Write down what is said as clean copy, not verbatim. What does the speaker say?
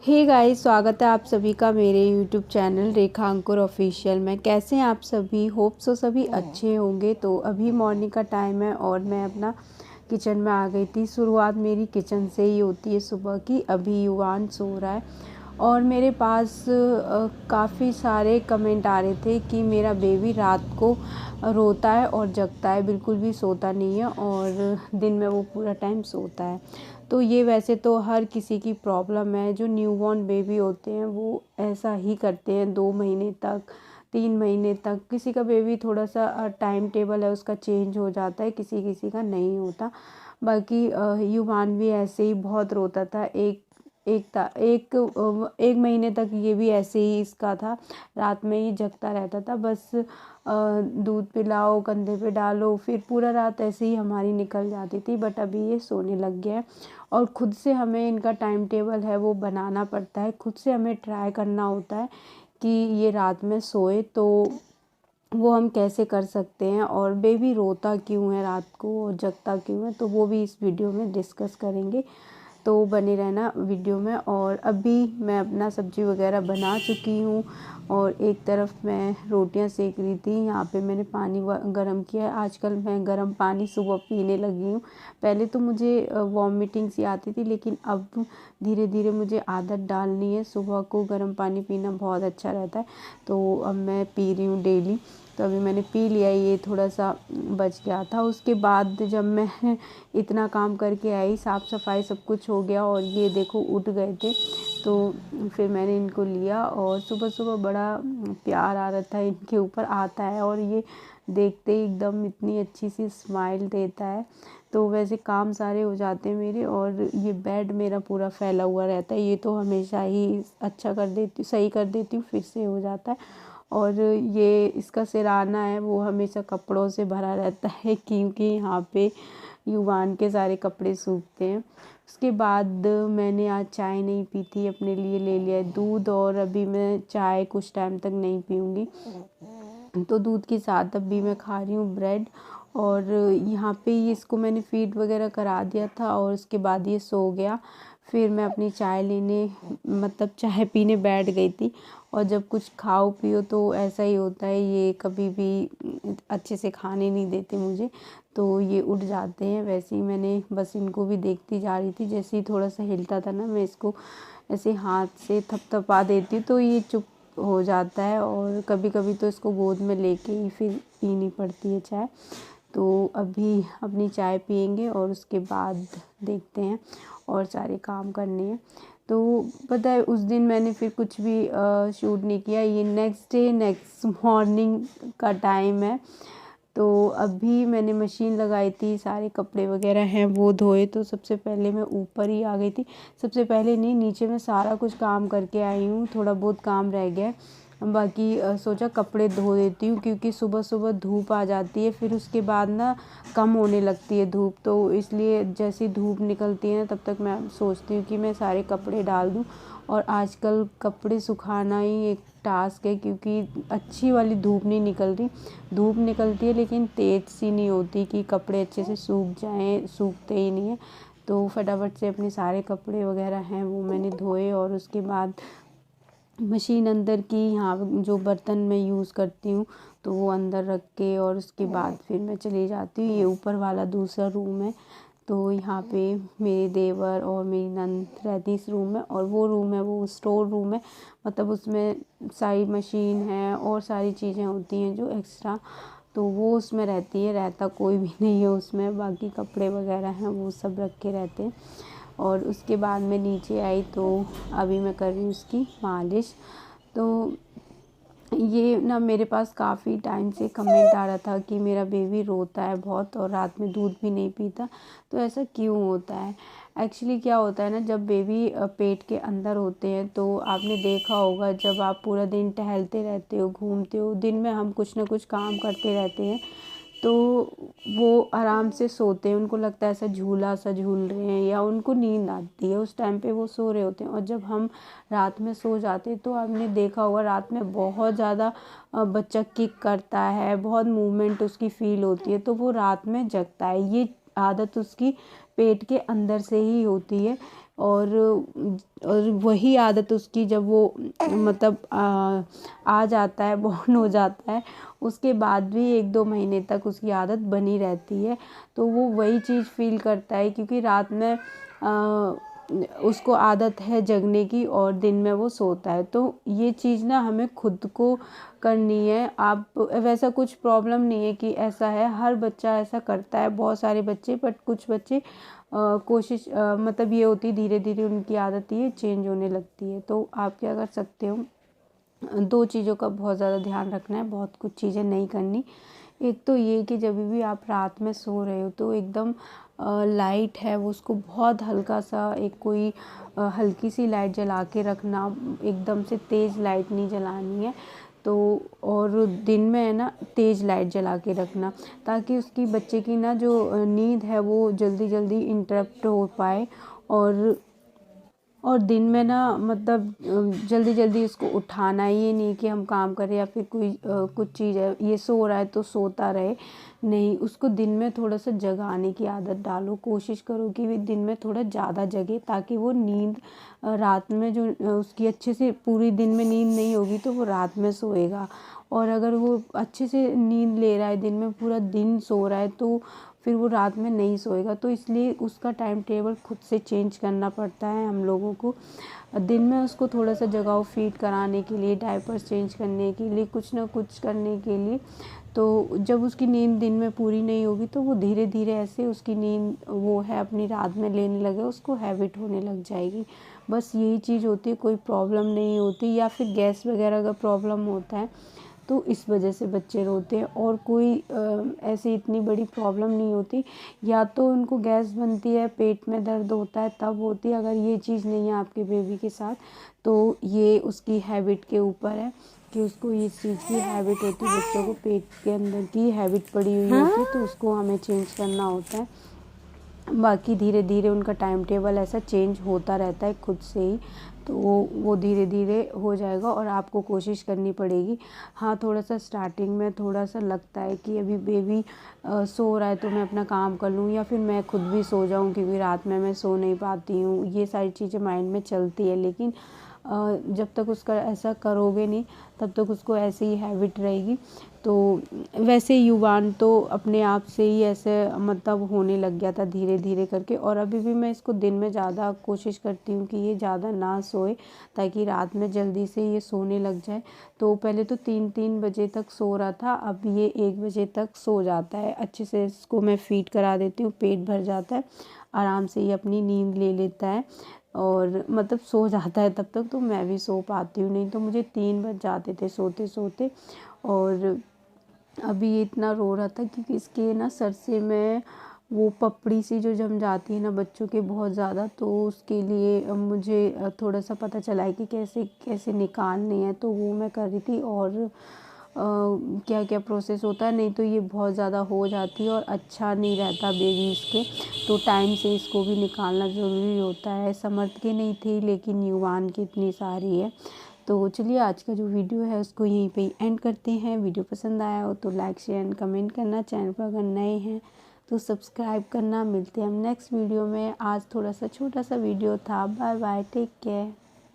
Hey guys, स्वागत है आप सभी का मेरे यूट्यूब चैनल रेखा अंकुर ऑफिशियल में। कैसे हैं आप सभी? होप सो सभी अच्छे होंगे। तो अभी मॉर्निंग का टाइम है और मैं अपना किचन में आ गई थी। शुरुआत मेरी किचन से ही होती है सुबह की। अभी युवान सो रहा है और मेरे पास काफ़ी सारे कमेंट आ रहे थे कि मेरा बेबी रात को रोता है और जगता है, बिल्कुल भी सोता नहीं है और दिन में वो पूरा टाइम सोता है। तो ये वैसे तो हर किसी की प्रॉब्लम है। जो न्यूबॉर्न बेबी होते हैं वो ऐसा ही करते हैं 2 महीने तक, 3 महीने तक। किसी का बेबी थोड़ा सा टाइम टेबल है उसका चेंज हो जाता है, किसी किसी का नहीं होता। बाकी युवान भी ऐसे ही बहुत रोता था। एक महीने तक ये भी ऐसे ही इसका था, रात में ही जगता रहता था। बस दूध पिलाओ, कंधे पे डालो, फिर पूरा रात ऐसे ही हमारी निकल जाती थी। बट अभी ये सोने लग गया है और खुद से हमें इनका टाइम टेबल है वो बनाना पड़ता है। खुद से हमें ट्राई करना होता है कि ये रात में सोए, तो वो हम कैसे कर सकते हैं और बेबी रोता क्यों है रात को और जगता क्यों है, तो वो भी इस वीडियो में डिस्कस करेंगे। तो बने रहना वीडियो में। और अभी मैं अपना सब्ज़ी वगैरह बना चुकी हूँ और एक तरफ मैं रोटियां सेक रही थी। यहाँ पे मैंने पानी गरम किया है। आजकल मैं गरम पानी सुबह पीने लगी हूँ। पहले तो मुझे वॉमिटिंग सी आती थी, लेकिन अब धीरे धीरे मुझे आदत डालनी है। सुबह को गर्म पानी पीना बहुत अच्छा रहता है, तो अब मैं पी रही हूँ डेली। तो अभी मैंने पी लिया, ये थोड़ा सा बच गया था। उसके बाद जब मैं इतना काम करके आई, साफ़ सफाई सब कुछ हो गया और ये देखो उठ गए थे, तो फिर मैंने इनको लिया। और सुबह सुबह बड़ा प्यार आ रहा था इनके ऊपर, आता है और ये देखते ही एकदम इतनी अच्छी सी स्माइल देता है। तो वैसे काम सारे हो जाते हैं मेरे और ये बेड मेरा पूरा फैला हुआ रहता है। ये तो हमेशा ही अच्छा कर देती हूँ, सही कर देती हूँ, फिर से हो जाता है। और ये इसका सिरहाना है वो हमेशा कपड़ों से भरा रहता है, क्योंकि यहाँ पे युवान के सारे कपड़े सूखते हैं। उसके बाद मैंने आज चाय नहीं पी थी, अपने लिए ले लिया दूध। और अभी मैं चाय कुछ टाइम तक नहीं पीऊँगी, तो दूध के साथ अभी मैं खा रही हूँ ब्रेड। और यहाँ पे ये इसको मैंने फीड वगैरह करा दिया था और उसके बाद ये सो गया। फिर मैं अपनी चाय लेने, मतलब चाय पीने बैठ गई थी। और जब कुछ खाओ पियो तो ऐसा ही होता है, ये कभी भी अच्छे से खाने नहीं देते मुझे, तो ये उठ जाते हैं। वैसे ही मैंने बस इनको भी देखती जा रही थी। जैसे ही थोड़ा सा हिलता था ना, मैं इसको ऐसे हाथ से थपथपा देती हूँ तो ये चुप हो जाता है। और कभी कभी तो इसको गोद में लेके ही फिर पीनी पड़ती है चाय। तो अभी अपनी चाय पियेंगे और उसके बाद देखते हैं, और सारे काम करने हैं। तो पता है उस दिन मैंने फिर कुछ भी शूट नहीं किया। ये नेक्स्ट मॉर्निंग का टाइम है। तो अभी मैंने मशीन लगाई थी, सारे कपड़े वगैरह हैं वो धोए। तो सबसे पहले मैं ऊपर ही आ गई थी, सबसे पहले नहीं, नीचे मैं सारा कुछ काम करके आई हूँ। थोड़ा बहुत काम रह गया है बाकी। सोचा कपड़े धो देती हूँ, क्योंकि सुबह सुबह धूप आ जाती है, फिर उसके बाद ना कम होने लगती है धूप। तो इसलिए जैसी धूप निकलती है तब तक मैं सोचती हूँ कि मैं सारे कपड़े डाल दूँ। और आजकल कपड़े सुखाना ही एक टास्क है, क्योंकि अच्छी वाली धूप नहीं निकल रही। धूप निकलती है लेकिन तेज़ सी नहीं होती कि कपड़े अच्छे से सूख जाएं, सूखते ही नहीं है। तो फटाफट से अपने सारे कपड़े वगैरह हैं वो मैंने धोए। और उसके बाद मशीन अंदर की, यहाँ जो बर्तन मैं यूज़ करती हूँ तो वो अंदर रख के, और उसके बाद फिर मैं चली जाती हूँ। ये ऊपर वाला दूसरा रूम है, तो यहाँ पे मेरे देवर और मेरी नंद रहती इस रूम में। और वो रूम है वो स्टोर रूम है, मतलब उसमें सारी मशीन है और सारी चीज़ें होती हैं जो एक्स्ट्रा, तो वो उसमें रहती है। रहता कोई भी नहीं है उसमें, बाकी कपड़े वगैरह हैं वो सब रखे रहते हैं। और उसके बाद मैं नीचे आई तो अभी मैं कर रही हूँ उसकी मालिश। तो ये ना मेरे पास काफ़ी टाइम से कमेंट आ रहा था कि मेरा बेबी रोता है बहुत और रात में दूध भी नहीं पीता, तो ऐसा क्यों होता है? एक्चुअली क्या होता है ना, जब बेबी पेट के अंदर होते हैं तो आपने देखा होगा, जब आप पूरा दिन टहलते रहते हो, घूमते हो, दिन में हम कुछ ना कुछ काम करते रहते हैं, तो वो आराम से सोते हैं। उनको लगता है ऐसा झूला सा झूल रहे हैं, या उनको नींद आती है, उस टाइम पे वो सो रहे होते हैं। और जब हम रात में सो जाते हैं तो आपने देखा होगा रात में बहुत ज़्यादा बच्चा किक करता है, बहुत मूवमेंट उसकी फील होती है, तो वो रात में जगता है। ये आदत उसकी पेट के अंदर से ही होती है। और वही आदत उसकी जब वो मतलब आ जाता है, बॉर्न हो जाता है, उसके बाद भी 1-2 महीने तक उसकी आदत बनी रहती है। तो वो वही चीज़ फ़ील करता है, क्योंकि रात में उसको आदत है जगने की और दिन में वो सोता है। तो ये चीज़ ना हमें खुद को करनी है। आप वैसा कुछ प्रॉब्लम नहीं है कि ऐसा है, हर बच्चा ऐसा करता है, बहुत सारे बच्चे, बट कुछ बच्चे कोशिश मतलब ये होती है धीरे धीरे उनकी आदत ये चेंज होने लगती है। तो आप क्या कर सकते हो, 2 चीज़ों का बहुत ज़्यादा ध्यान रखना है, बहुत कुछ चीज़ें नहीं करनी। एक तो ये कि जब भी आप रात में सो रहे हो तो एकदम लाइट है वो उसको बहुत हल्का सा एक कोई हल्की सी लाइट जला के रखना, एकदम से तेज़ लाइट नहीं जलानी है। तो और दिन में है ना तेज़ लाइट जला के रखना, ताकि उसकी बच्चे की ना जो नींद है वो जल्दी जल्दी इंटरप्ट हो पाए। और दिन में ना मतलब जल्दी जल्दी उसको उठाना, ये नहीं कि हम काम करें या फिर कोई कुछ चीज़ है ये सो रहा है तो सोता रहे, नहीं, उसको दिन में थोड़ा सा जगाने की आदत डालो। कोशिश करो कि भी दिन में थोड़ा ज़्यादा जगे, ताकि वो नींद रात में जो उसकी अच्छे से पूरी दिन में नींद नहीं होगी तो वो रात में सोएगा। और अगर वो अच्छे से नींद ले रहा है, दिन में पूरा दिन सो रहा है, तो फिर वो रात में नहीं सोएगा। तो इसलिए उसका टाइम टेबल खुद से चेंज करना पड़ता है हम लोगों को। दिन में उसको थोड़ा सा जगाओ फीड कराने के लिए, डायपर्स चेंज करने के लिए, कुछ ना कुछ करने के लिए। तो जब उसकी नींद दिन में पूरी नहीं होगी तो वो धीरे धीरे ऐसे उसकी नींद वो है अपनी रात में लेने लगे, उसको हैबिट होने लग जाएगी। बस यही चीज़ होती है, कोई प्रॉब्लम नहीं होती। या फिर गैस वगैरह का प्रॉब्लम होता है तो इस वजह से बच्चे रोते हैं, और कोई ऐसी इतनी बड़ी प्रॉब्लम नहीं होती। या तो उनको गैस बनती है, पेट में दर्द होता है तब होती है। अगर ये चीज़ नहीं है आपके बेबी के साथ तो ये उसकी हैबिट के ऊपर है कि उसको इस चीज़ की हैबिट होती है, बच्चों को पेट के अंदर की हैबिट पड़ी हुई होती है, तो उसको हमें चेंज करना होता है। बाकी धीरे धीरे उनका टाइम टेबल ऐसा चेंज होता रहता है खुद से ही, तो वो धीरे धीरे हो जाएगा और आपको कोशिश करनी पड़ेगी। हाँ, थोड़ा सा स्टार्टिंग में थोड़ा सा लगता है कि अभी बेबी सो रहा है तो मैं अपना काम कर लूँ, या फिर मैं खुद भी सो जाऊँ क्योंकि रात में मैं सो नहीं पाती हूँ, ये सारी चीज़ें माइंड में चलती है। लेकिन जब तक उसका ऐसा करोगे नहीं तब तक उसको ऐसे ही हैबिट रहेगी। तो वैसे युवान तो अपने आप से ही ऐसे मतलब होने लग गया था धीरे धीरे करके। और अभी भी मैं इसको दिन में ज़्यादा कोशिश करती हूँ कि ये ज़्यादा ना सोए, ताकि रात में जल्दी से ये सोने लग जाए। तो पहले तो 3-3 बजे तक सो रहा था, अब ये 1 बजे तक सो जाता है। अच्छे से इसको मैं फीड करा देती हूँ, पेट भर जाता है, आराम से ये अपनी नींद ले लेता है और मतलब सो जाता है तब तक। तो मैं भी सो पाती हूँ, नहीं तो मुझे 3 बज जाते थे सोते सोते। और अभी ये इतना रो रहा था क्योंकि इसके ना सर से मैं वो पपड़ी सी जो जम जाती है ना बच्चों के बहुत ज़्यादा, तो उसके लिए मुझे थोड़ा सा पता चला है कि कैसे कैसे निकालने हैं, तो वो मैं कर रही थी। और क्या क्या प्रोसेस होता है, नहीं तो ये बहुत ज़्यादा हो जाती है और अच्छा नहीं रहता बेबी इसके। तो टाइम से इसको भी निकालना ज़रूरी होता है। समर्थ के नहीं थी लेकिन युवान की इतनी सारी है। तो चलिए आज का जो वीडियो है उसको यहीं पे एंड करते हैं। वीडियो पसंद आया हो तो लाइक शेयर एंड कमेंट करना, चैनल पर अगर नए हैं तो सब्सक्राइब करना। मिलते हैं हम नेक्स्ट वीडियो में। आज थोड़ा सा छोटा सा वीडियो था। Bye bye, take care.